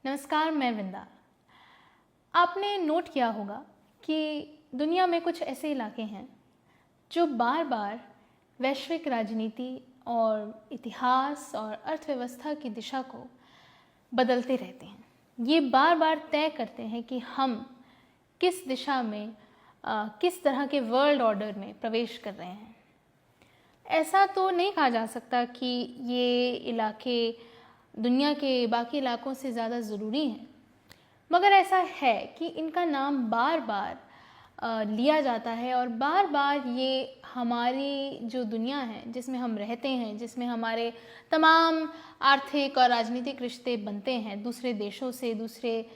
नमस्कार, मैं विंदा। आपने नोट किया होगा कि दुनिया में कुछ ऐसे इलाके हैं जो बार बार वैश्विक राजनीति और इतिहास और अर्थव्यवस्था की दिशा को बदलते रहते हैं। ये बार बार तय करते हैं कि हम किस दिशा में किस तरह के वर्ल्ड ऑर्डर में प्रवेश कर रहे हैं। ऐसा तो नहीं कहा जा सकता कि ये इलाके दुनिया के बाकी इलाकों से ज़्यादा ज़रूरी हैं, मगर ऐसा है कि इनका नाम बार बार लिया जाता है और बार बार ये हमारी जो दुनिया है जिसमें हम रहते हैं, जिसमें हमारे तमाम आर्थिक और राजनीतिक रिश्ते बनते हैं दूसरे देशों से, दूसरे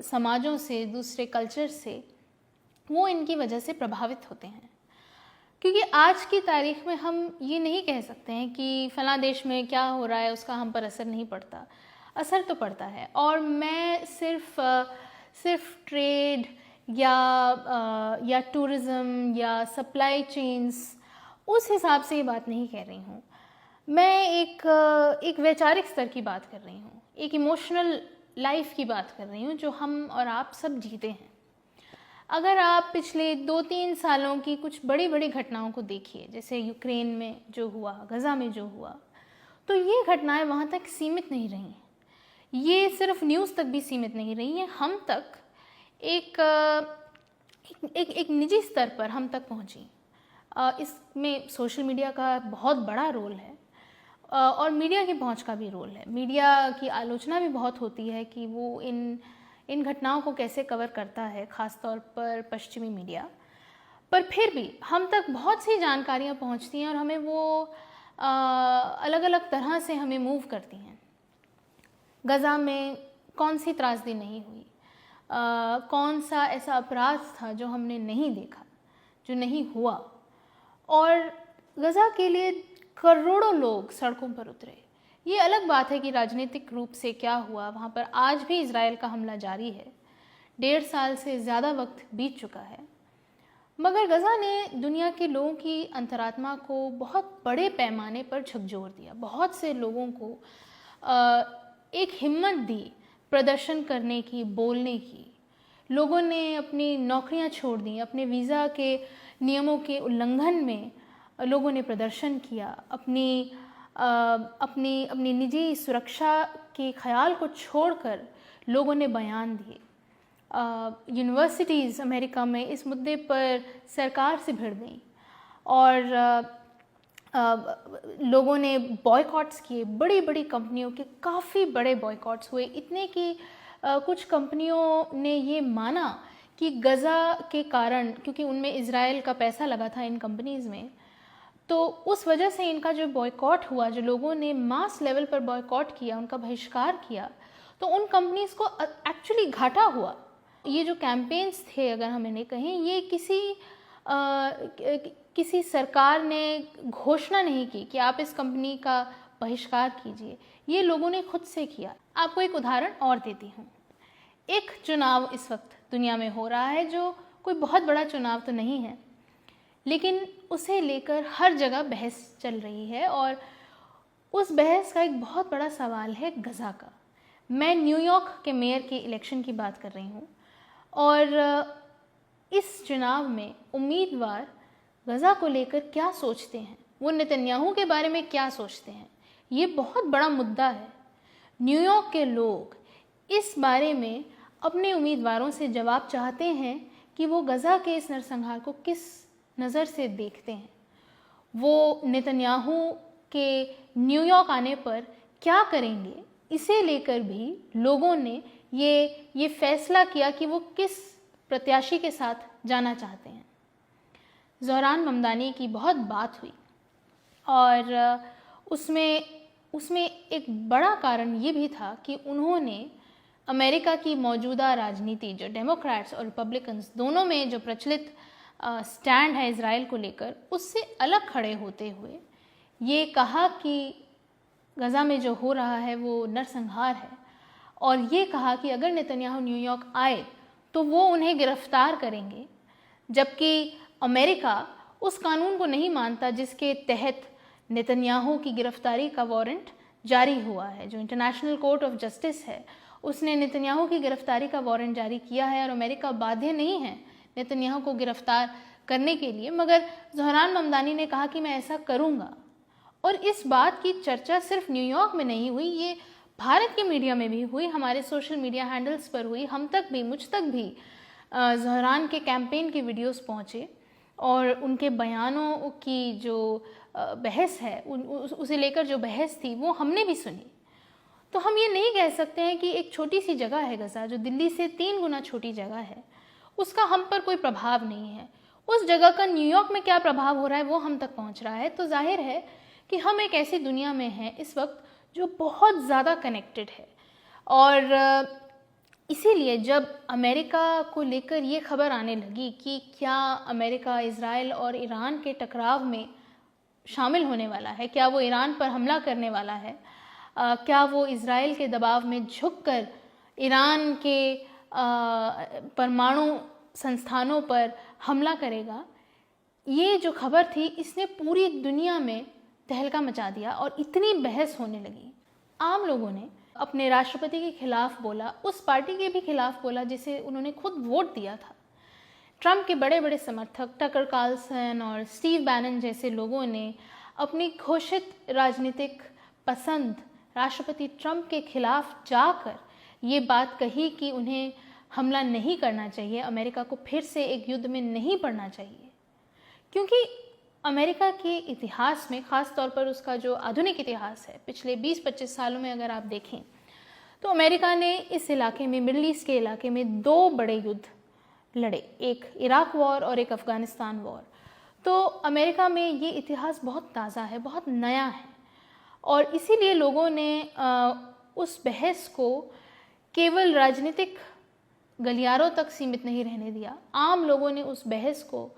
समाजों से, दूसरे कल्चर से, वो इनकी वजह से प्रभावित होते हैं। क्योंकि आज की तारीख में हम ये नहीं कह सकते हैं कि फ़लाँ देश में क्या हो रहा है उसका हम पर असर नहीं पड़ता। असर तो पड़ता है, और मैं सिर्फ ट्रेड या टूरिज़्म या सप्लाई चेन्स उस हिसाब से ये बात नहीं कह रही हूँ। मैं एक वैचारिक स्तर की बात कर रही हूँ, एक इमोशनल लाइफ की बात कर रही हूँ जो हम और आप सब जीते हैं। अगर आप पिछले 2-3 सालों की कुछ बड़ी बड़ी घटनाओं को देखिए, जैसे यूक्रेन में जो हुआ, गज़ा में जो हुआ, तो ये घटनाएं वहाँ तक सीमित नहीं रही हैं। ये सिर्फ न्यूज़ तक भी सीमित नहीं रही हैं, हम तक एक निजी स्तर पर हम तक पहुँची। इसमें सोशल मीडिया का बहुत बड़ा रोल है और मीडिया की पहुँच का भी रोल है। मीडिया की आलोचना भी बहुत होती है कि वो इन घटनाओं को कैसे कवर करता है, ख़ास तौर पर पश्चिमी मीडिया। पर फिर भी हम तक बहुत सी जानकारियाँ पहुँचती हैं और हमें वो अलग अलग तरह से हमें मूव करती हैं। गज़ा में कौन सी त्रासदी नहीं हुई, कौन सा ऐसा अपराध था जो हमने नहीं देखा, जो नहीं हुआ, और गज़ा के लिए करोड़ों लोग सड़कों पर उतरे। ये अलग बात है कि राजनीतिक रूप से क्या हुआ वहाँ पर। आज भी इजराइल का हमला जारी है, 1.5 साल से ज़्यादा वक्त बीत चुका है, मगर गज़ा ने दुनिया के लोगों की अंतरात्मा को बहुत बड़े पैमाने पर झकझोर दिया। बहुत से लोगों को एक हिम्मत दी प्रदर्शन करने की, बोलने की। लोगों ने अपनी नौकरियां छोड़ दी, अपने वीज़ा के नियमों के उल्लंघन में लोगों ने प्रदर्शन किया, अपनी निजी सुरक्षा के ख्याल को छोड़कर लोगों ने बयान दिए। यूनिवर्सिटीज़ अमेरिका में इस मुद्दे पर सरकार से भिड़ गई और लोगों ने बॉयकॉट्स किए। बड़ी बड़ी कंपनियों के काफ़ी बड़े बॉयकॉट्स हुए, इतने कि कुछ कंपनियों ने ये माना कि गज़ा के कारण, क्योंकि उनमें इजराइल का पैसा लगा था इन कंपनीज़ में, तो उस वजह से इनका जो बॉयकॉट हुआ, जो लोगों ने मास लेवल पर बॉयकॉट किया, उनका बहिष्कार किया, तो उन कंपनीज़ को एक्चुअली घाटा हुआ। ये जो कैंपेन्स थे, अगर हम इन्हें कहें, ये किसी सरकार ने घोषणा नहीं की कि आप इस कंपनी का बहिष्कार कीजिए, ये लोगों ने खुद से किया। आपको एक उदाहरण और देती हूँ। एक चुनाव इस वक्त दुनिया में हो रहा है जो कोई बहुत बड़ा चुनाव तो नहीं है, लेकिन उसे लेकर हर जगह बहस चल रही है, और उस बहस का एक बहुत बड़ा सवाल है गज़ा का। मैं न्यूयॉर्क के मेयर के इलेक्शन की बात कर रही हूँ, और इस चुनाव में उम्मीदवार गज़ा को लेकर क्या सोचते हैं, वो नेतन्याहू के बारे में क्या सोचते हैं, ये बहुत बड़ा मुद्दा है। न्यूयॉर्क के लोग इस बारे में अपने उम्मीदवारों से जवाब चाहते हैं कि वो गज़ा के इस नरसंहार को किस नज़र से देखते हैं, वो नेतन्याहू के न्यूयॉर्क आने पर क्या करेंगे। इसे लेकर भी लोगों ने ये फैसला किया कि वो किस प्रत्याशी के साथ जाना चाहते हैं। ज़ोहरान ममदानी की बहुत बात हुई, और उसमें एक बड़ा कारण ये भी था कि उन्होंने अमेरिका की मौजूदा राजनीति, जो डेमोक्रेट्स और रिपब्लिकन्स दोनों में जो प्रचलित स्टैंड है इजराइल को लेकर, उससे अलग खड़े होते हुए ये कहा कि गज़ा में जो हो रहा है वो नरसंहार है, और ये कहा कि अगर नेतन्याहू न्यूयॉर्क आए तो वो उन्हें गिरफ्तार करेंगे, जबकि अमेरिका उस कानून को नहीं मानता जिसके तहत नेतन्याहू की गिरफ्तारी का वारंट जारी हुआ है, जो इंटरनेशनल कोर्ट ऑफ जस्टिस है, उसने नेतन्याहू की गिरफ्तारी का वारंट जारी किया है और अमेरिका बाध्य नहीं है नेतन्याहू को गिरफ्तार करने के लिए, मगर ज़हरान ममदानी ने कहा कि मैं ऐसा करूँगा। और इस बात की चर्चा सिर्फ न्यूयॉर्क में नहीं हुई, ये भारत के मीडिया में भी हुई, हमारे सोशल मीडिया हैंडल्स पर हुई, हम तक भी, मुझ तक भी ज़हरान के कैंपेन के वीडियोस पहुँचे और उनके बयानों की जो बहस है उसे लेकर जो बहस थी वो हमने भी सुनी। तो हम ये नहीं कह सकते हैं कि एक छोटी सी जगह है गज़ा, जो दिल्ली से 3 गुना छोटी जगह है, उसका हम पर कोई प्रभाव नहीं है। उस जगह का न्यूयॉर्क में क्या प्रभाव हो रहा है वो हम तक पहुंच रहा है। तो जाहिर है कि हम एक ऐसी दुनिया में हैं इस वक्त जो बहुत ज़्यादा कनेक्टेड है। और इसीलिए जब अमेरिका को लेकर ये खबर आने लगी कि क्या अमेरिका इज़राइल और ईरान के टकराव में शामिल होने वाला है, क्या वो ईरान पर हमला करने वाला है, क्या वो इज़राइल के दबाव में झुककर ईरान के परमाणु संस्थानों पर हमला करेगा, ये जो खबर थी इसने पूरी दुनिया में तहलका मचा दिया और इतनी बहस होने लगी। आम लोगों ने अपने राष्ट्रपति के खिलाफ बोला, उस पार्टी के भी खिलाफ बोला जिसे उन्होंने खुद वोट दिया था। ट्रंप के बड़े बड़े समर्थक टकर कार्लसन और स्टीव बैनन जैसे लोगों ने अपनी घोषित राजनीतिक पसंद राष्ट्रपति ट्रंप के खिलाफ जाकर ये बात कही कि उन्हें हमला नहीं करना चाहिए, अमेरिका को फिर से एक युद्ध में नहीं पड़ना चाहिए। क्योंकि अमेरिका के इतिहास में, ख़ास तौर पर उसका जो आधुनिक इतिहास है, पिछले 20-25 सालों में अगर आप देखें तो अमेरिका ने इस इलाके में, मिडल ईस्ट के इलाके में 2 बड़े युद्ध लड़े, एक इराक वॉर और एक अफ़गानिस्तान वॉर। तो अमेरिका में ये इतिहास बहुत ताज़ा है, बहुत नया है और इसीलिए लोगों ने उस बहस को केवल राजनीतिक गलियारों तक सीमित नहीं रहने दिया। आम लोगों ने उस बहस को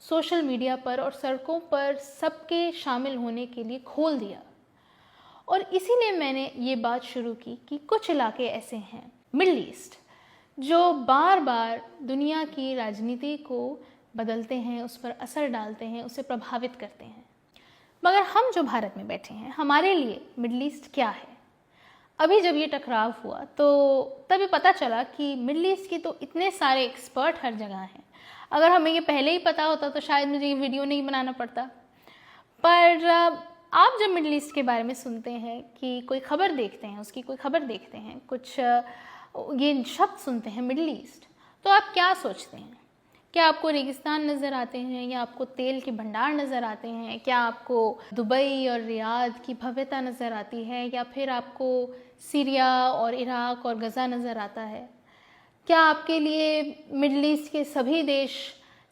सोशल मीडिया पर और सड़कों पर सबके शामिल होने के लिए खोल दिया। और इसीलिए मैंने ये बात शुरू की कि कुछ इलाके ऐसे हैं मिडल ईस्ट जो बार बार दुनिया की राजनीति को बदलते हैं, उस पर असर डालते हैं, उसे प्रभावित करते हैं। मगर हम जो भारत में बैठे हैं, हमारे लिए मिडल ईस्ट क्या है? अभी जब ये टकराव हुआ तो तभी पता चला कि मिडल ईस्ट के तो इतने सारे एक्सपर्ट हर जगह हैं। अगर हमें ये पहले ही पता होता तो शायद मुझे ये वीडियो नहीं बनाना पड़ता। पर आप जब मिडल ईस्ट के बारे में सुनते हैं कि कोई खबर देखते हैं, उसकी कोई खबर देखते हैं, कुछ ये शब्द सुनते हैं मिडल ईस्ट, तो आप क्या सोचते हैं? क्या आपको रेगिस्तान नज़र आते हैं या आपको तेल के भंडार नज़र आते हैं? क्या आपको दुबई और रियाद की भव्यता नज़र आती है या फिर आपको सीरिया और इराक और गज़ा नज़र आता है? क्या आपके लिए मिडल ईस्ट के सभी देश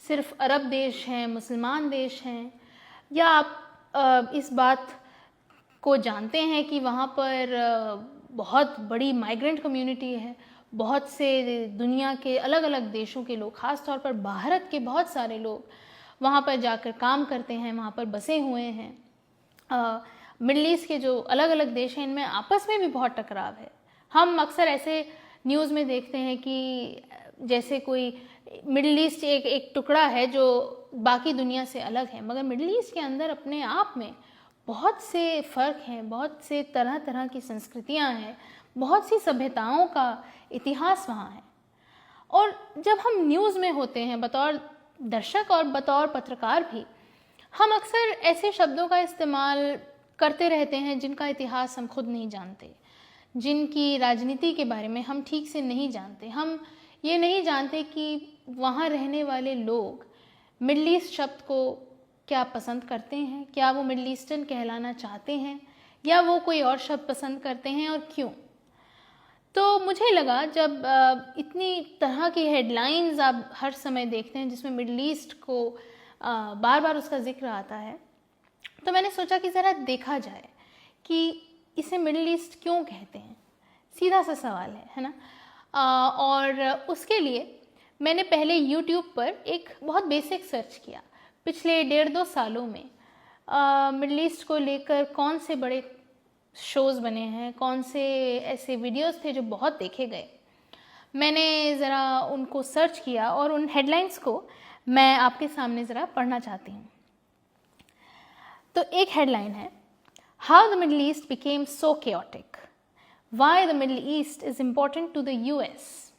सिर्फ अरब देश हैं, मुसलमान देश हैं, या आप इस बात को जानते हैं कि वहाँ पर बहुत बड़ी माइग्रेंट कम्युनिटी है, बहुत से दुनिया के अलग अलग देशों के लोग, ख़ास तौर पर भारत के बहुत सारे लोग वहाँ पर जाकर काम करते हैं, वहाँ पर बसे हुए हैं। मिडल ईस्ट के जो अलग अलग देश हैं इनमें आपस में भी बहुत टकराव है। हम अक्सर ऐसे न्यूज़ में देखते हैं कि जैसे कोई मिडल ईस्ट एक टुकड़ा है जो बाकी दुनिया से अलग है, मगर मिडल ईस्ट के अंदर अपने आप में बहुत से फ़र्क हैं, बहुत से तरह तरह की संस्कृतियां हैं, बहुत सी सभ्यताओं का इतिहास वहाँ है। और जब हम न्यूज़ में होते हैं बतौर दर्शक और बतौर पत्रकार भी, हम अक्सर ऐसे शब्दों का इस्तेमाल करते रहते हैं जिनका इतिहास हम खुद नहीं जानते, जिनकी राजनीति के बारे में हम ठीक से नहीं जानते। हम ये नहीं जानते कि वहाँ रहने वाले लोग मिडल ईस्ट शब्द को क्या पसंद करते हैं, क्या वो मिडल ईस्टर्न कहलाना चाहते हैं या वो कोई और शब्द पसंद करते हैं और क्यों। तो मुझे लगा जब इतनी तरह की हेडलाइंस आप हर समय देखते हैं जिसमें मिडल ईस्ट को बार बार उसका जिक्र आता है, तो मैंने सोचा कि ज़रा देखा जाए कि इसे मिडल ईस्ट क्यों कहते हैं। सीधा सा सवाल है ना। और उसके लिए मैंने पहले यूट्यूब पर एक बहुत बेसिक सर्च किया। पिछले 1.5-2 सालों में मिडल ईस्ट को लेकर कौन से बड़े शोज़ बने हैं, कौन से ऐसे वीडियोस थे जो बहुत देखे गए। मैंने ज़रा उनको सर्च किया और उन हेडलाइंस को मैं आपके सामने ज़रा पढ़ना चाहती हूँ। तो एक हेडलाइन है, How the Middle East became so chaotic. Why the Middle East is important to the US.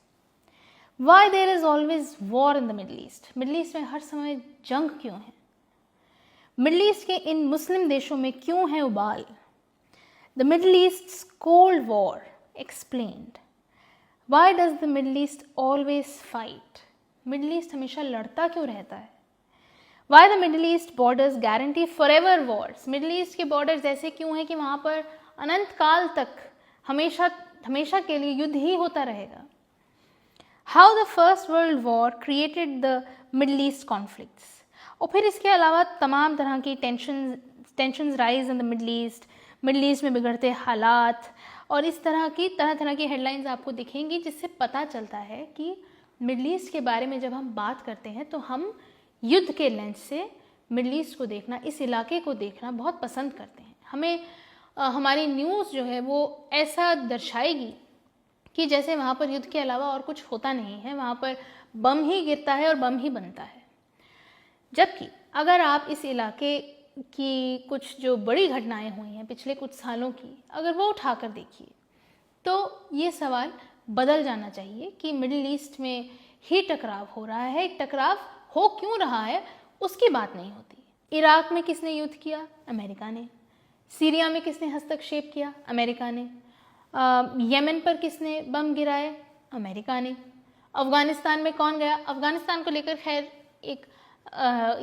Why there is always war in the Middle East. Middle East में हर समय जंग क्यों है? Middle East के इन मुस्लिम देशों में क्यों है उबाल? The Middle East's Cold War explained. Why does the Middle East always fight? Middle East हमेशा लड़ता क्यों रहता है? Why the Middle East borders guarantee forever wars? Middle East के borders ऐसे क्यों हैं कि वहाँ पर अनंत काल तक हमेशा के लिए युद्ध ही होता रहेगा? How the First World War created the Middle East conflicts? और फिर इसके अलावा तमाम तरह की tensions rise in the Middle East में बिगड़ते हालात और इस तरह की हेडलाइंस आपको दिखेंगी, जिससे पता चलता है कि मिडल ईस्ट के बारे में जब हम बात करते हैं तो हम युद्ध के लेंस से मिडल ईस्ट को देखना, इस इलाके को देखना बहुत पसंद करते हैं। हमें हमारी न्यूज़ जो है वो ऐसा दर्शाएगी कि जैसे वहाँ पर युद्ध के अलावा और कुछ होता नहीं है, वहाँ पर बम ही गिरता है और बम ही बनता है। जबकि अगर आप इस इलाके की कुछ जो बड़ी घटनाएं हुई हैं पिछले कुछ सालों की, अगर वो उठाकर देखिए तो ये सवाल बदल जाना चाहिए कि मिडिल ईस्ट में ही टकराव हो रहा है। टकराव हो क्यों रहा है उसकी बात नहीं होती। इराक में किसने युद्ध किया? अमेरिका ने। सीरिया में किसने हस्तक्षेप किया? अमेरिका ने। यमन पर किसने बम गिराए? अमेरिका ने। अफ़गानिस्तान में कौन गया? अफ़गानिस्तान को लेकर खैर एक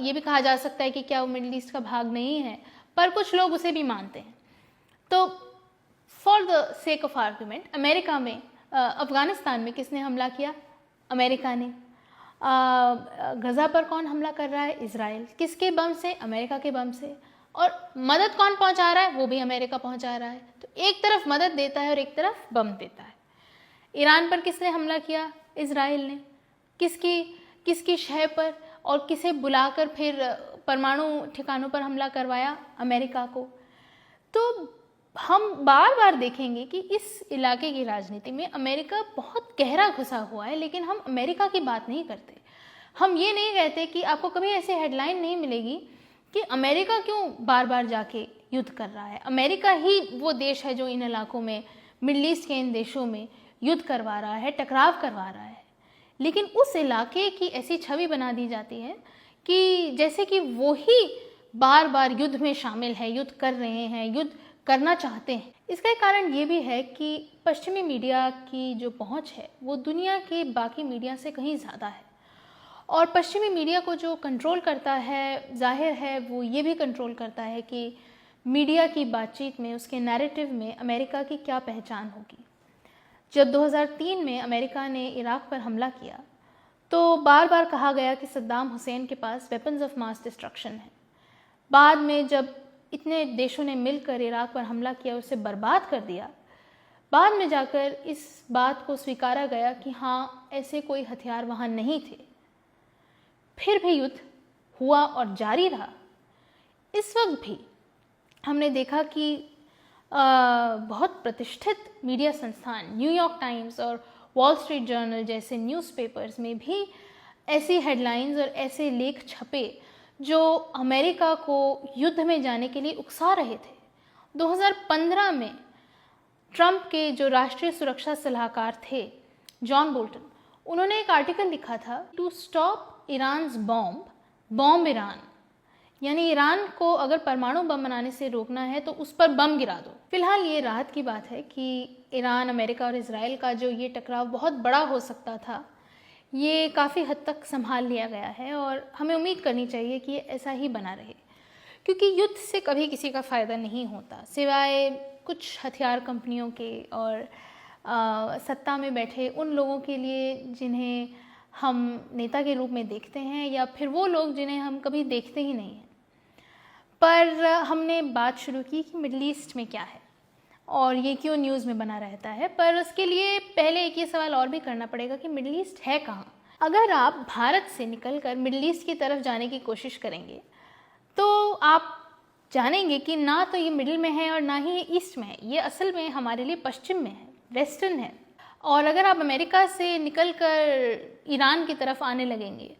ये भी कहा जा सकता है कि क्या वो मिडिल ईस्ट का भाग नहीं है, पर कुछ लोग उसे भी मानते हैं। तो for the sake of argument, America में अफ़गानिस्तान में किसने हमला किया? अमेरिका ने। गज़ा पर कौन हमला कर रहा है? इज़राइल। किसके बम से? अमेरिका के बम से। और मदद कौन पहुंचा रहा है? वो भी अमेरिका पहुंचा रहा है। तो एक तरफ मदद देता है और एक तरफ बम देता है। ईरान पर किसने हमला किया? इज़राइल ने। किसकी शहर पर और किसे बुलाकर फिर परमाणु ठिकानों पर हमला करवाया? अमेरिका को। तो हम बार बार देखेंगे कि इस इलाके की राजनीति में अमेरिका बहुत गहरा घुसा हुआ है, लेकिन हम अमेरिका की बात नहीं करते। हम ये नहीं कहते कि आपको कभी ऐसी हेडलाइन नहीं मिलेगी कि अमेरिका क्यों बार बार जाके युद्ध कर रहा है। अमेरिका ही वो देश है जो इन इलाकों में, मिडल ईस्ट के इन देशों में युद्ध करवा रहा है, टकराव करवा रहा है। लेकिन उस इलाके की ऐसी छवि बना दी जाती है कि जैसे कि वो ही बार बार युद्ध में शामिल है, युद्ध कर रहे हैं, युद्ध करना चाहते हैं। इसका एक कारण ये भी है कि पश्चिमी मीडिया की जो पहुंच है वो दुनिया के बाकी मीडिया से कहीं ज़्यादा है। और पश्चिमी मीडिया को जो कंट्रोल करता है, जाहिर है वो ये भी कंट्रोल करता है कि मीडिया की बातचीत में, उसके नैरेटिव में अमेरिका की क्या पहचान होगी। जब 2003 में अमेरिका ने इराक पर हमला किया तो बार बार कहा गया कि सद्दाम हुसैन के पास वेपन्स ऑफ मास डिस्ट्रक्शन है। बाद में जब इतने देशों ने मिलकर इराक पर हमला किया, उसे बर्बाद कर दिया, बाद में जाकर इस बात को स्वीकारा गया कि हाँ, ऐसे कोई हथियार वहाँ नहीं थे। फिर भी युद्ध हुआ और जारी रहा। इस वक्त भी हमने देखा कि बहुत प्रतिष्ठित मीडिया संस्थान, न्यूयॉर्क टाइम्स और वॉल स्ट्रीट जर्नल जैसे न्यूज़पेपर्स में भी ऐसी हेडलाइंस और ऐसे लेख छपे जो अमेरिका को युद्ध में जाने के लिए उकसा रहे थे। 2015 में ट्रंप के जो राष्ट्रीय सुरक्षा सलाहकार थे, जॉन बोल्टन, उन्होंने एक आर्टिकल लिखा था, to stop Iran's bomb Iran, यानी ईरान को अगर परमाणु बम बनाने से रोकना है तो उस पर बम गिरा दो। फिलहाल ये राहत की बात है कि ईरान, अमेरिका और इजराइल का जो ये टकराव बहुत बड़ा हो सकता था, ये काफ़ी हद तक संभाल लिया गया है और हमें उम्मीद करनी चाहिए कि ये ऐसा ही बना रहे, क्योंकि युद्ध से कभी किसी का फ़ायदा नहीं होता सिवाय कुछ हथियार कंपनियों के और सत्ता में बैठे उन लोगों के लिए जिन्हें हम नेता के रूप में देखते हैं, या फिर वो लोग जिन्हें हम कभी देखते ही नहीं हैं। पर हमने बात शुरू की कि मिडल ईस्ट में क्या है और ये क्यों न्यूज़ में बना रहता है, पर उसके लिए पहले एक ये सवाल और भी करना पड़ेगा कि मिडल ईस्ट है कहाँ। अगर आप भारत से निकलकर मिडल ईस्ट की तरफ जाने की कोशिश करेंगे तो आप जानेंगे कि ना तो ये मिडिल में है और ना ही ये ईस्ट में है। ये असल में हमारे लिए पश्चिम में है, वेस्टर्न है। और अगर आप अमेरिका से निकलकर ईरान की तरफ आने लगेंगे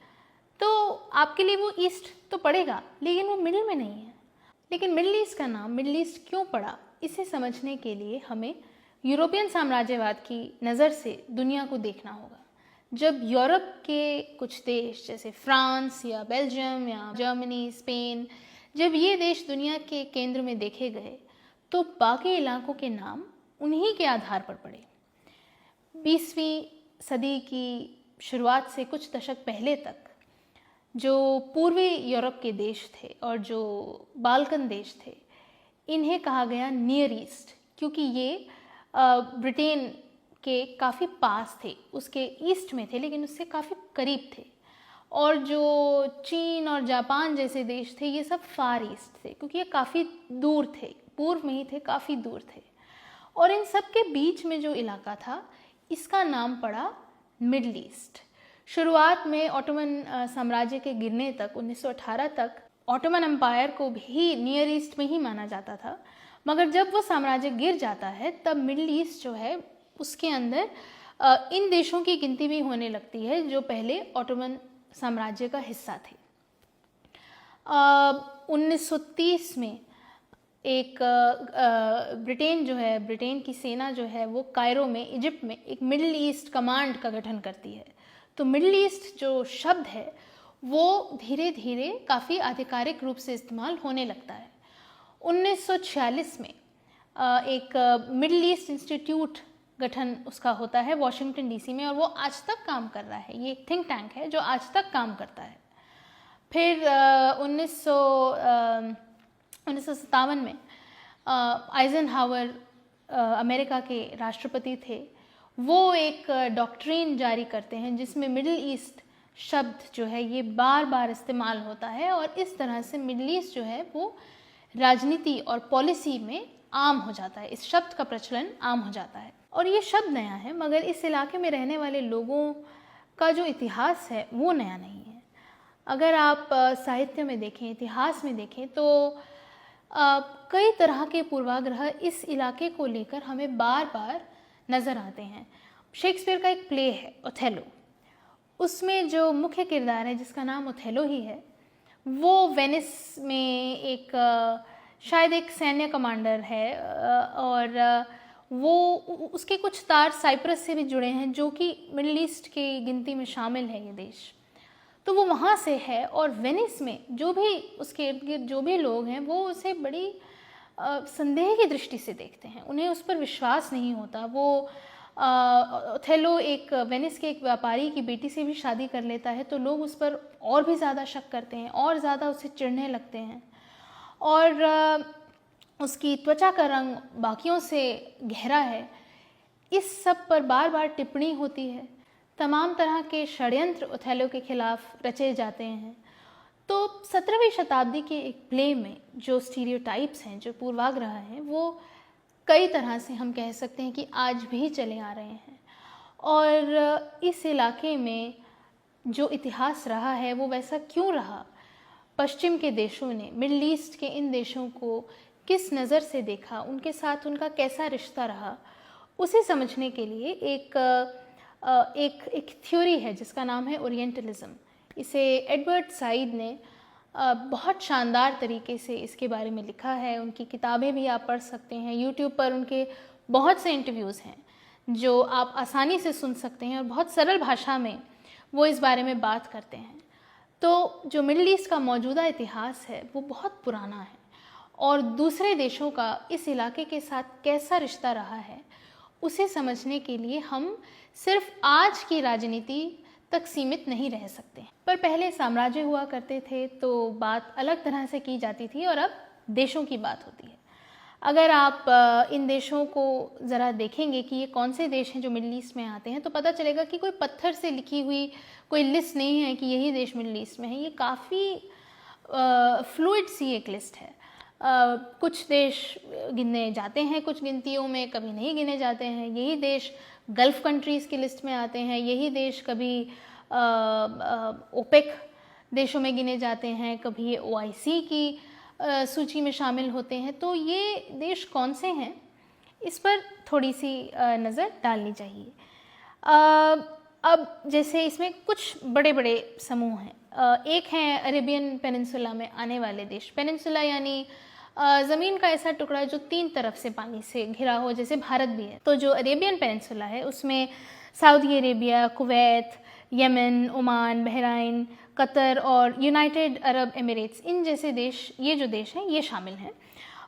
तो आपके लिए वो ईस्ट तो पड़ेगा, लेकिन वो मिडिल में नहीं है। लेकिन मिडल ईस्ट का नाम मिडल ईस्ट क्यों पड़ा, इसे समझने के लिए हमें यूरोपियन साम्राज्यवाद की नज़र से दुनिया को देखना होगा। जब यूरोप के कुछ देश जैसे फ्रांस या बेल्जियम या जर्मनी, स्पेन, जब ये देश दुनिया के केंद्र में देखे गए तो बाकी इलाकों के नाम उन्हीं के आधार पर पड़े। 20वीं सदी की शुरुआत से कुछ दशक पहले तक जो पूर्वी यूरोप के देश थे और जो बाल्कन देश थे, इन्हें कहा गया नियर ईस्ट, क्योंकि ये ब्रिटेन के काफ़ी पास थे, उसके ईस्ट में थे लेकिन उससे काफ़ी करीब थे। और जो चीन और जापान जैसे देश थे, ये सब फार ईस्ट थे, क्योंकि ये काफ़ी दूर थे, पूर्व में ही थे, काफ़ी दूर थे। और इन सब के बीच में जो इलाका था, इसका नाम पड़ा मिडल ईस्ट। शुरुआत में ऑटोमन साम्राज्य के गिरने तक 1918 तक ऑटोमन एम्पायर को भी नियर ईस्ट में ही माना जाता था, मगर जब वो साम्राज्य गिर जाता है तब मिडल ईस्ट जो है उसके अंदर इन देशों की गिनती भी होने लगती है जो पहले ऑटोमन साम्राज्य का हिस्सा थे। 1930 में एक ब्रिटेन जो है, ब्रिटेन की सेना जो है वो कायरो में, इजिप्ट में एक मिडल ईस्ट कमांड का गठन करती है। तो मिडल ईस्ट जो शब्द है वो धीरे धीरे काफ़ी आधिकारिक रूप से इस्तेमाल होने लगता है। 1946 में एक मिडल ईस्ट इंस्टीट्यूट गठन उसका होता है वॉशिंगटन डीसी में, और वो आज तक काम कर रहा है। ये एक थिंक टैंक है जो आज तक काम करता है। फिर 1957 में आइजनहावर अमेरिका के राष्ट्रपति थे, वो एक डॉक्ट्रिन जारी करते हैं जिसमें मिडल ईस्ट शब्द जो है ये बार बार इस्तेमाल होता है, और इस तरह से मिडल ईस्ट जो है वो राजनीति और पॉलिसी में आम हो जाता है, इस शब्द का प्रचलन आम हो जाता है। और ये शब्द नया है, मगर इस इलाके में रहने वाले लोगों का जो इतिहास है वो नया नहीं है। अगर आप साहित्य में देखें, इतिहास में देखें, तो कई तरह के पूर्वाग्रह इस इलाके को लेकर हमें बार बार नज़र आते हैं। शेक्सपियर का एक प्ले है ओथेलो, उसमें जो मुख्य किरदार है जिसका नाम ओथेलो ही है, वो वेनिस में एक शायद एक सैन्य कमांडर है, और वो उसके कुछ तार साइप्रस से भी जुड़े हैं जो कि मिडल ईस्ट की गिनती में शामिल है ये देश। तो वो वहाँ से है, और वेनिस में जो भी उसके इर्द गिर्द जो भी लोग हैं वो उसे बड़ी संदेह की दृष्टि से देखते हैं, उन्हें उस पर विश्वास नहीं होता। वो ओथेलो एक वेनिस के एक व्यापारी की बेटी से भी शादी कर लेता है, तो लोग उस पर और भी ज़्यादा शक करते हैं और ज़्यादा उसे चिढ़ने लगते हैं, और उसकी त्वचा का रंग बाकियों से गहरा है। इस सब पर बार बार टिप्पणी होती है। तमाम तरह के षड्यंत्र ओथेलो के खिलाफ रचे जाते हैं। तो 17वीं शताब्दी के एक प्ले में जो स्टीरियोटाइप्स हैं, जो पूर्वाग्रह हैं, वो कई तरह से हम कह सकते हैं कि आज भी चले आ रहे हैं। और इस इलाके में जो इतिहास रहा है वो वैसा क्यों रहा, पश्चिम के देशों ने मिडल ईस्ट के इन देशों को किस नज़र से देखा, उनके साथ उनका कैसा रिश्ता रहा, उसे समझने के लिए एक थ्योरी है जिसका नाम है ओरिएंटलिज्म। इसे एडवर्ड साइड ने बहुत शानदार तरीके से इसके बारे में लिखा है। उनकी किताबें भी आप पढ़ सकते हैं, यूट्यूब पर उनके बहुत से इंटरव्यूज़ हैं जो आप आसानी से सुन सकते हैं, और बहुत सरल भाषा में वो इस बारे में बात करते हैं। तो जो मिडल ईस्ट का मौजूदा इतिहास है वो बहुत पुराना है, और दूसरे देशों का इस इलाके के साथ कैसा रिश्ता रहा है उसे समझने के लिए हम सिर्फ आज की राजनीति तक सीमित नहीं रह सकते। पर पहले साम्राज्य हुआ करते थे तो बात अलग तरह से की जाती थी, और अब देशों की बात होती है। अगर आप इन देशों को ज़रा देखेंगे कि ये कौन से देश हैं जो मिडल ईस्ट में आते हैं, तो पता चलेगा कि कोई पत्थर से लिखी हुई कोई लिस्ट नहीं है कि यही देश मिडल ईस्ट में है। ये काफ़ी फ्लूइड सी एक लिस्ट है। कुछ देश गिने जाते हैं कुछ गिनतियों में, कभी नहीं गिने जाते हैं। यही देश गल्फ़ कंट्रीज़ की लिस्ट में आते हैं, यही देश कभी ओपेक देशों में गिने जाते हैं, कभी ये OIC की सूची में शामिल होते हैं। तो ये देश कौन से हैं, इस पर थोड़ी सी नज़र डालनी चाहिए। अब जैसे इसमें कुछ बड़े बड़े समूह हैं। एक हैं अरेबियन पेनिनसुला में आने वाले देश। पेनिनसुला यानी ज़मीन का ऐसा टुकड़ा जो 3 तरफ से पानी से घिरा हो, जैसे भारत भी है। तो जो अरेबियन पेनिनसुला है उसमें Saudi Arabia, Kuwait, Yemen, Oman, Bahrain, Qatar और यूनाइटेड अरब एमिरेट्स, इन जैसे देश, ये जो देश हैं ये शामिल हैं।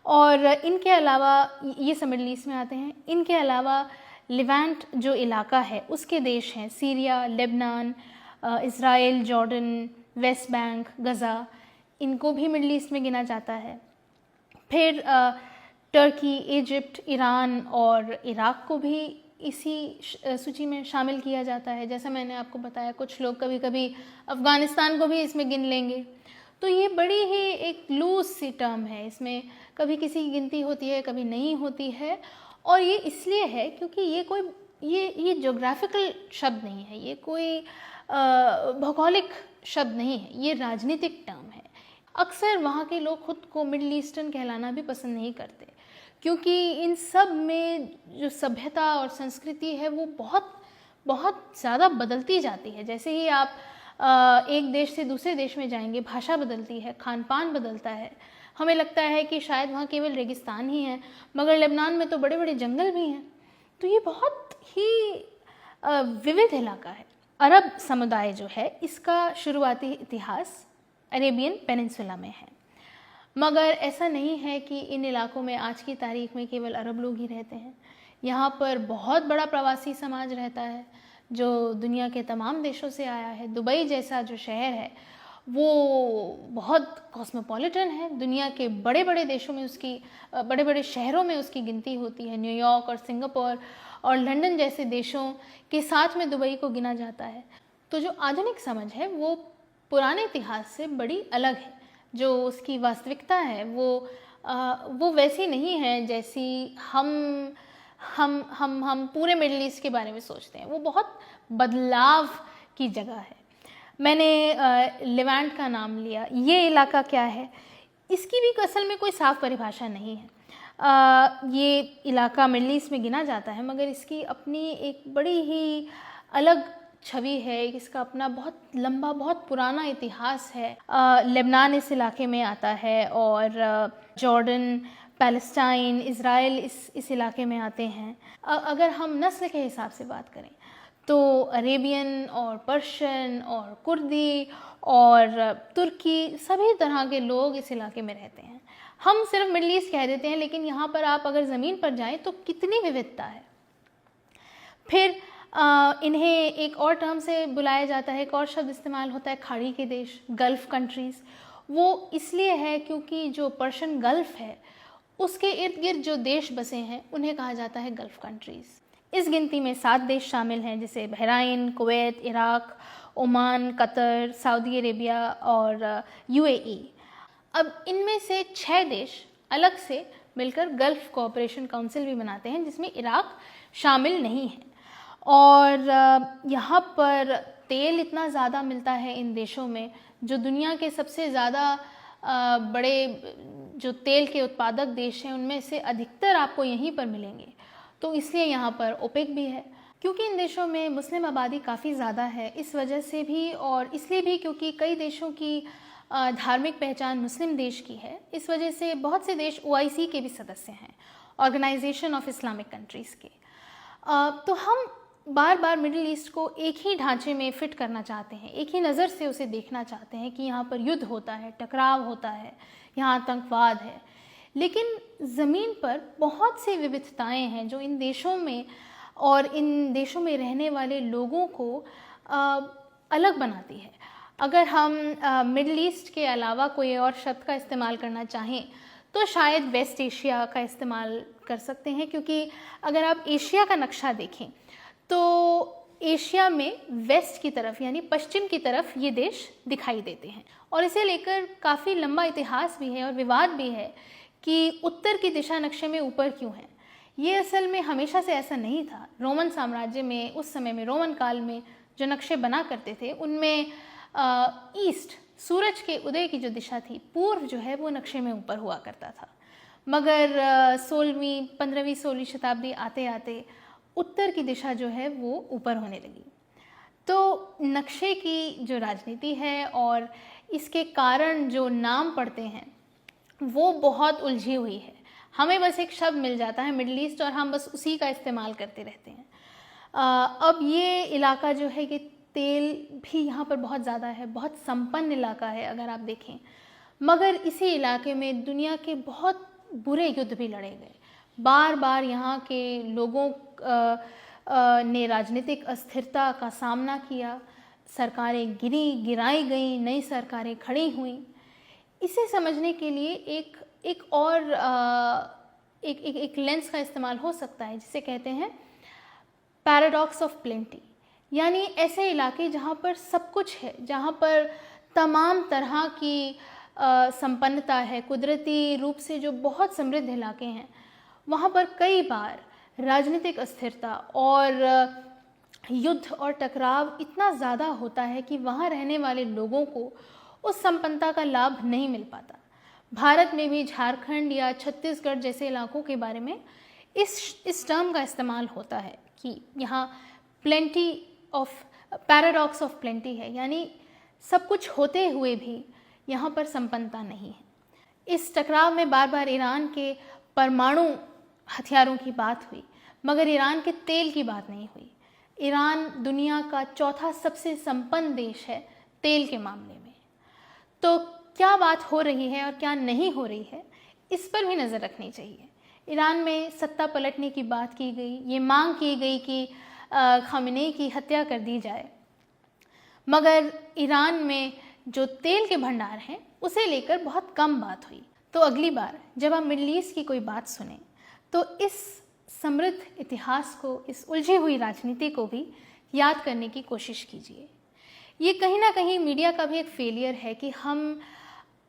और इनके अलावा ये सब मिडल ईस्ट में आते हैं। इनके अलावा लिवेंट जो इलाका है उसके देश हैं Syria, Lebanon, Israel, Jordan, West Bank, Gaza, इनको भी मिडल ईस्ट में गिना जाता है। फिर टर्की, इजिप्ट, ईरान और इराक़ को भी इसी सूची में शामिल किया जाता है। जैसा मैंने आपको बताया, कुछ लोग कभी कभी अफ़गानिस्तान को भी इसमें गिन लेंगे। तो ये बड़ी ही एक लूज सी टर्म है, इसमें कभी किसी की गिनती होती है, कभी नहीं होती है। और ये इसलिए है क्योंकि ये कोई ये ज्योग्राफिकल शब्द नहीं है, ये कोई भौगोलिक शब्द नहीं है, ये राजनीतिक टर्म है। अक्सर वहाँ के लोग खुद को मिडल ईस्टर्न कहलाना भी पसंद नहीं करते, क्योंकि इन सब में जो सभ्यता और संस्कृति है वो बहुत बहुत ज़्यादा बदलती जाती है। जैसे ही आप एक देश से दूसरे देश में जाएंगे, भाषा बदलती है, खान पान बदलता है। हमें लगता है कि शायद वहाँ केवल रेगिस्तान ही है, मगर लेबनान में तो बड़े बड़े जंगल भी हैं। तो ये बहुत ही विविध इलाका है। अरब समुदाय जो है इसका शुरुआती इतिहास अरेबियन पेनिनसुला में है, मगर ऐसा नहीं है कि इन इलाकों में आज की तारीख में केवल अरब लोग ही रहते हैं। यहाँ पर बहुत बड़ा प्रवासी समाज रहता है जो दुनिया के तमाम देशों से आया है। दुबई जैसा जो शहर है वो बहुत कॉस्मोपॉलिटन है, दुनिया के बड़े बड़े देशों में उसकी बड़े बड़े शहरों में उसकी गिनती होती है। न्यूयॉर्क और सिंगापुर और लंदन जैसे देशों के साथ में दुबई को गिना जाता है। तो जो आधुनिक समझ है वो पुराने इतिहास से बड़ी अलग है। जो उसकी वास्तविकता है वो वैसी नहीं है जैसी हम पूरे मिडिल ईस्ट के बारे में सोचते हैं। वो बहुत बदलाव की जगह है। मैंने लेवेंट का नाम लिया, ये इलाका क्या है, इसकी भी असल में कोई साफ परिभाषा नहीं है। ये इलाका मिडिल ईस्ट में गिना जाता है, मगर इसकी अपनी एक बड़ी ही अलग छवि है, इसका अपना बहुत लंबा, बहुत पुराना इतिहास है। लेबनान इस इलाके में आता है और जॉर्डन, पैलेस्टाइन, इज़राइल इस इलाके में आते हैं। अगर हम नस्ल के हिसाब से बात करें तो अरेबियन और पर्शियन और कुर्दी और तुर्की, सभी तरह के लोग इस इलाके में रहते हैं। हम सिर्फ मिडिल ईस्ट कह देते हैं, लेकिन यहाँ पर आप अगर ज़मीन पर जाएं तो कितनी विविधता है। फिर इन्हें एक और टर्म से बुलाया जाता है, एक और शब्द इस्तेमाल होता है, खाड़ी के देश, गल्फ़ कंट्रीज़। वो इसलिए है क्योंकि जो पर्शियन गल्फ़ है उसके इर्द गिर्द जो देश बसे हैं उन्हें कहा जाता है गल्फ़ कंट्रीज़। इस गिनती में 7 देश शामिल हैं, जैसे Bahrain, Kuwait, Iraq, Oman, Qatar, Saudi Arabia और यूएई। अब इनमें से 6 देश अलग से मिलकर गल्फ़ कोऑपरेशन काउंसिल भी बनाते हैं, जिसमें इराक़ शामिल नहीं है। और यहाँ पर तेल इतना ज़्यादा मिलता है इन देशों में, जो दुनिया के सबसे ज़्यादा बड़े जो तेल के उत्पादक देश हैं उनमें से अधिकतर आपको यहीं पर मिलेंगे। तो इसलिए यहाँ पर ओपेक भी है। क्योंकि इन देशों में मुस्लिम आबादी काफ़ी ज़्यादा है, इस वजह से भी और इसलिए भी क्योंकि कई देशों की धार्मिक पहचान मुस्लिम देश की है, इस वजह से बहुत से देश OIC के भी सदस्य हैं, ऑर्गेनाइजेशन ऑफ इस्लामिक कंट्रीज़ के। तो हम बार बार मिडिल ईस्ट को एक ही ढांचे में फ़िट करना चाहते हैं, एक ही नज़र से उसे देखना चाहते हैं कि यहाँ पर युद्ध होता है, टकराव होता है, यहाँ आतंकवाद है। लेकिन ज़मीन पर बहुत सी विविधताएं हैं जो इन देशों में और इन देशों में रहने वाले लोगों को अलग बनाती है। अगर हम मिडिल ईस्ट के अलावा कोई और शब्द का इस्तेमाल करना चाहें तो शायद वेस्ट एशिया का इस्तेमाल कर सकते हैं, क्योंकि अगर आप एशिया का नक्शा देखें तो एशिया में वेस्ट की तरफ यानी पश्चिम की तरफ ये देश दिखाई देते हैं। और इसे लेकर काफ़ी लंबा इतिहास भी है और विवाद भी है कि उत्तर की दिशा नक्शे में ऊपर क्यों है। ये असल में हमेशा से ऐसा नहीं था। रोमन साम्राज्य में, उस समय में रोमन काल में जो नक्शे बना करते थे उनमें ईस्ट, सूरज के उदय की जो दिशा थी, पूर्व जो है वो नक्शे में ऊपर हुआ करता था। मगर 15वीं 16वीं शताब्दी आते आते उत्तर की दिशा जो है वो ऊपर होने लगी। तो नक्शे की जो राजनीति है और इसके कारण जो नाम पड़ते हैं वो बहुत उलझी हुई है। हमें बस एक शब्द मिल जाता है मिडल ईस्ट और हम बस उसी का इस्तेमाल करते रहते हैं। अब ये इलाका जो है ये तेल भी यहाँ पर बहुत ज़्यादा है, बहुत संपन्न इलाका है अगर आप देखें, मगर इसी इलाके में दुनिया के बहुत बुरे युद्ध भी लड़े गए। बार बार यहाँ के लोगों ने राजनीतिक अस्थिरता का सामना किया, सरकारें गिराई गई, नई सरकारें खड़ी हुईं। इसे समझने के लिए एक और एक लेंस का इस्तेमाल हो सकता है जिसे कहते हैं पैराडॉक्स ऑफ प्लेंटी, यानी ऐसे इलाके जहाँ पर सब कुछ है, जहाँ पर तमाम तरह की संपन्नता है, कुदरती रूप से जो बहुत समृद्ध इलाके हैं, वहाँ पर कई बार राजनीतिक अस्थिरता और युद्ध और टकराव इतना ज़्यादा होता है कि वहाँ रहने वाले लोगों को उस संपन्नता का लाभ नहीं मिल पाता। भारत में भी झारखंड या छत्तीसगढ़ जैसे इलाकों के बारे में इस टर्म का इस्तेमाल होता है कि यहाँ plenty of paradox of plenty है, यानी सब कुछ होते हुए भी यहाँ पर संपन्नता नहीं है। इस टकराव में बार बार ईरान के परमाणु हथियारों की बात हुई, मगर ईरान के तेल की बात नहीं हुई। ईरान दुनिया का चौथा सबसे संपन्न देश है तेल के मामले में। तो क्या बात हो रही है और क्या नहीं हो रही है, इस पर भी नज़र रखनी चाहिए। ईरान में सत्ता पलटने की बात की गई, ये मांग की गई कि खामेनेई की हत्या कर दी जाए, मगर ईरान में जो तेल के भंडार हैं उसे लेकर बहुत कम बात हुई। तो अगली बार जब आप मिडल ईस्ट की कोई बात सुने तो इस समृद्ध इतिहास को, इस उलझी हुई राजनीति को भी याद करने की कोशिश कीजिए। ये कहीं ना कहीं मीडिया का भी एक फेलियर है कि हम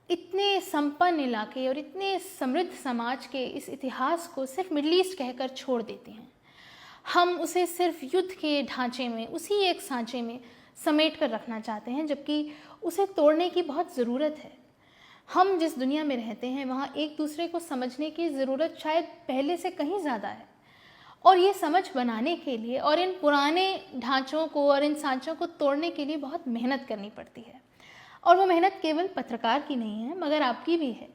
इतने संपन्न इलाके और इतने समृद्ध समाज के इस इतिहास को सिर्फ मिडल ईस्ट कहकर छोड़ देते हैं। हम उसे सिर्फ युद्ध के ढांचे में, उसी एक सांचे में समेट कर रखना चाहते हैं, जबकि उसे तोड़ने की बहुत ज़रूरत है। हम जिस दुनिया में रहते हैं वहाँ एक दूसरे को समझने की ज़रूरत शायद पहले से कहीं ज़्यादा है, और ये समझ बनाने के लिए और इन पुराने ढांचों को और इन सांचों को तोड़ने के लिए बहुत मेहनत करनी पड़ती है। और वो मेहनत केवल पत्रकार की नहीं है मगर आपकी भी है।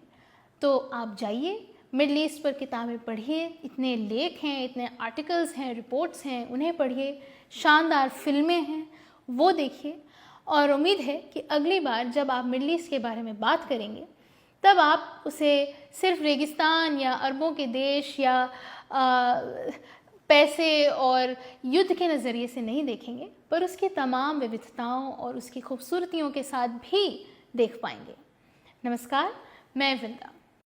तो आप जाइए, मिडल ईस्ट पर किताबें पढ़िए, इतने लेख हैं, इतने आर्टिकल्स हैं, रिपोर्ट्स हैं, उन्हें पढ़िए, शानदार फिल्में हैं वो देखिए, और उम्मीद है कि अगली बार जब आप मिडल ईस्ट के बारे में बात करेंगे तब आप उसे सिर्फ रेगिस्तान या अरबों के देश या पैसे और युद्ध के नज़रिए से नहीं देखेंगे, पर उसकी तमाम विविधताओं और उसकी खूबसूरतियों के साथ भी देख पाएंगे। नमस्कार, मैं विंदा।